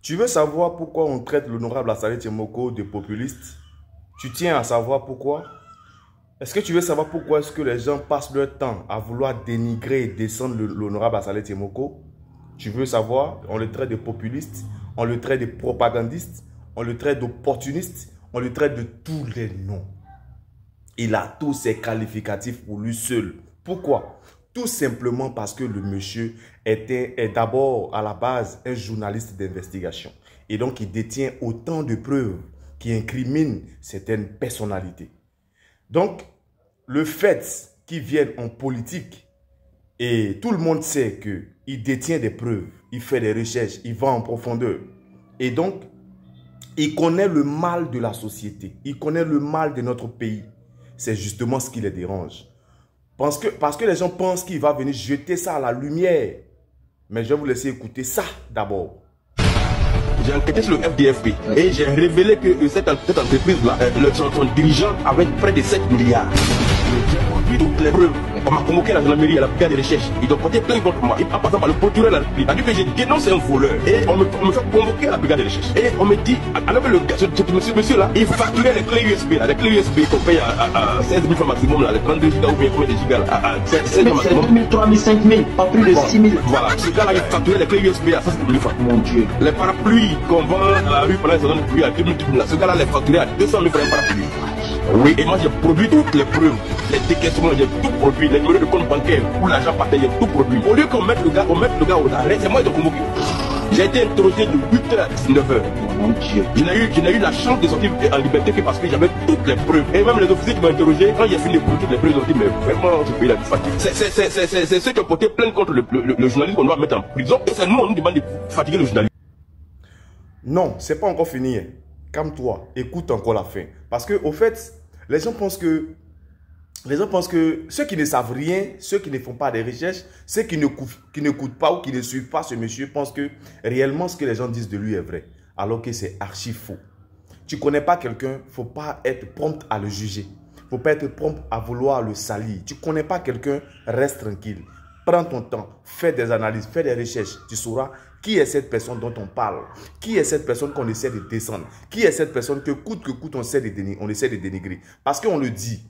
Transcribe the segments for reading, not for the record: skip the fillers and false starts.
Tu veux savoir pourquoi on traite l'honorable Assalé Tiemoko de populiste? Tu tiens à savoir pourquoi? Est-ce que tu veux savoir pourquoi est-ce que les gens passent leur temps à vouloir dénigrer et descendre l'honorable Assalé Tiemoko? Tu veux savoir? On le traite de populiste, on le traite de propagandiste, on le traite d'opportuniste, on le traite de tous les noms. Il a tous ses qualificatifs pour lui seul. Pourquoi? Tout simplement parce que le monsieur est d'abord à la base un journaliste d'investigation. Et donc il détient autant de preuves qui incriminent certaines personnalités. Donc le fait qu'il vienne en politique, et tout le monde sait qu'il détient des preuves, il fait des recherches, il va en profondeur. Et donc il connaît le mal de la société, il connaît le mal de notre pays. C'est justement ce qui les dérange. Parce que les gens pensent qu'il va venir jeter ça à la lumière. Mais je vais vous laisser écouter ça d'abord. J'ai enquêté sur le FDFP et j'ai révélé que cette entreprise-là, son dirigeant avait près de 7 milliards. J'ai produit toutes les preuves. On m'a convoqué à la gendarmerie, à la brigade de recherche. Ils ont porté plainte contre moi. En passant par le procureur de la République, il a dit que j'ai dénoncé un voleur. Et on me fait convoquer à la brigade de recherche. Et on me dit, alors que ce monsieur-là, il facturait les clés USB, là, les clés USB qu'on paye à 16 000 francs maximum, là, les 32 gigas ou bien combien de gigas, là, à 16 000 maximum. 2 000, 3 000, 5 000, pas plus de 6 000. Voilà, ce gars-là, il facturait les clés USB à 16 000 francs. Mon Dieu. Les parapluies qu'on vend à la rue pendant les saisons de pluie à 2 000 là, ce gars-là les facturait à 200 000 francs par parapluie. Oui, et moi j'ai produit toutes les preuves, les décaissements, j'ai tout produit, les numéros de compte bancaire, où l'argent partait, j'ai tout produit. Au lieu qu'on mette le gars aux arrêts, c'est moi qui ai convoqué. J'ai été interrogé de 8h à 19h. Mon Dieu. Je n'ai eu la chance de sortir en liberté que parce que j'avais toutes les preuves. Et même les officiers qui m'ont interrogé, quand j'ai fini de produire toutes les preuves, ils ont dit, mais vraiment, ce pays a du fatigue. C'est ceux qui ont porté plainte contre le journaliste qu'on doit mettre en prison. Et c'est nous, on nous demande de fatiguer le journaliste. Non, c'est pas encore fini. Calme-toi, écoute encore la fin. Parce que, au fait, les gens pensent que ceux qui ne savent rien, ceux qui ne font pas des recherches, ceux qui n'écoutent pas ou qui ne suivent pas ce monsieur pensent que réellement ce que les gens disent de lui est vrai. Alors que c'est archi faux. Tu ne connais pas quelqu'un, il ne faut pas être prompt à le juger. Il ne faut pas être prompt à vouloir le salir. Tu ne connais pas quelqu'un, reste tranquille. Prends ton temps, fais des analyses, fais des recherches. Tu sauras qui est cette personne dont on parle. Qui est cette personne qu'on essaie de descendre. Qui est cette personne que coûte on essaie de dénigrer. Parce qu'on le dit.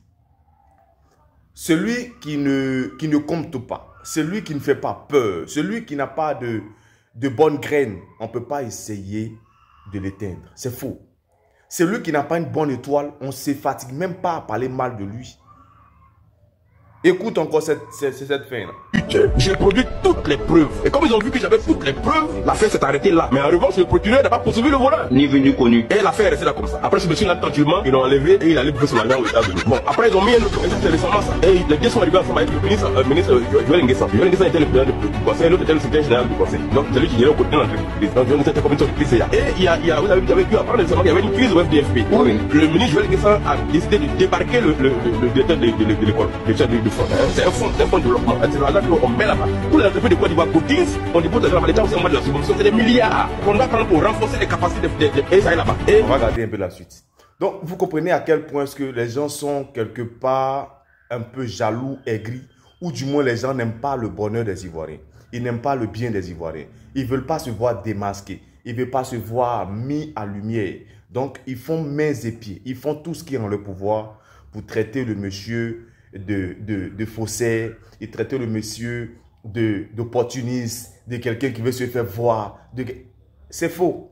Celui qui ne compte pas, celui qui ne fait pas peur, celui qui n'a pas de bonnes graines, on ne peut pas essayer de l'éteindre. C'est faux. Celui qui n'a pas une bonne étoile, on ne se fatigue même pas à parler mal de lui. Écoute encore cette fin-là. J'ai produit toutes les preuves. Et comme ils ont vu que j'avais toutes les preuves, l'affaire s'est arrêtée là. Mais en revanche, le procureur n'a pas poursuivi le voleur. Ni venu connu. Et l'affaire est restée là comme ça. Après, ce monsieur-là, tranquillement, ils l'ont enlevé et il allait bouffer son argent aux États-Unis. Bon, après, ils ont mis un autre. C'est récemment ça. Et les deux sont arrivés ensemble avec le ministre Joël Nguessan. Joël Nguessan était le président du conseil, l'autre était le secrétaire général du conseil. Donc, c'est lui qui gérait au côté de l'entreprise. Donc, Joël Nguessan était comme une sorte de PCA. Et vous avez vu apprendre récemment qu'il y avait une crise au FDFP. Oui. Le ministre Joël Nguessan a décidé de débarquer le directeur de l'école, le chef de fonds. C'est un fonds de développement. C'est là qu'on met là-bas. Pour les entreprises de Côte d'Ivoire cotisent, on dépose de l'État aussi en mode de la subvention. C'est des milliards qu'on doit prendre pour renforcer les capacités et ça est là-bas. On va regarder un peu la suite. Donc, vous comprenez à quel point est-ce que les gens sont quelque part un peu jaloux, aigris, ou du moins les gens n'aiment pas le bonheur des Ivoiriens. Ils n'aiment pas le bien des Ivoiriens. Ils ne veulent pas se voir démasqués. Ils ne veulent pas se voir mis à lumière. Donc, ils font mains et pieds. Ils font tout ce qui est en leur pouvoir pour traiter le monsieur de faussaire. Ils traitent le monsieur d'opportuniste, de quelqu'un qui veut se faire voir. C'est faux.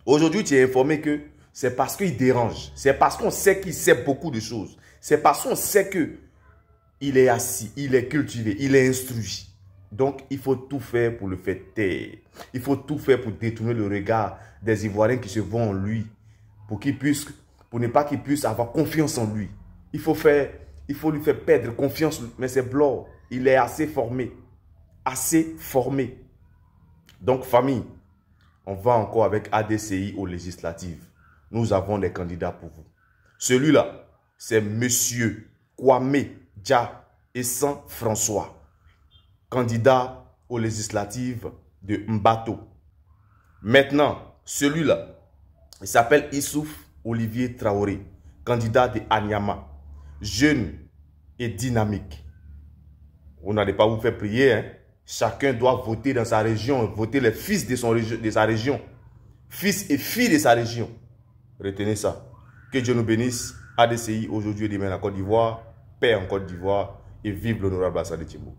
Aujourd'hui, tu es informé que c'est parce qu'il dérange. C'est parce qu'on sait qu'il sait beaucoup de choses. C'est parce qu'on sait qu'il est assis, il est cultivé, il est instruit. Donc, il faut tout faire pour le faire taire. Il faut tout faire pour détourner le regard des Ivoiriens qui se voient en lui. Pour ne pas qu'il puisse avoir confiance en lui. Il faut lui faire perdre confiance. Mais c'est blanc. Il est assez formé. Assez formé. Donc, famille, on va encore avec ADCI aux législatives. Nous avons des candidats pour vous. Celui-là, c'est Monsieur Kwame Dja Essan François, candidat aux législatives de Mbato. Maintenant, celui-là, il s'appelle Issouf Olivier Traoré, candidat de Anyama, jeune et dynamique. Vous n'allez pas vous faire prier, hein? Chacun doit voter dans sa région, voter les fils de sa région. fils et fille de sa région. Retenez ça. Que Dieu nous bénisse. ADCI aujourd'hui et demain en Côte d'Ivoire. Paix en Côte d'Ivoire. Et vive l'honorable Assane Timbou.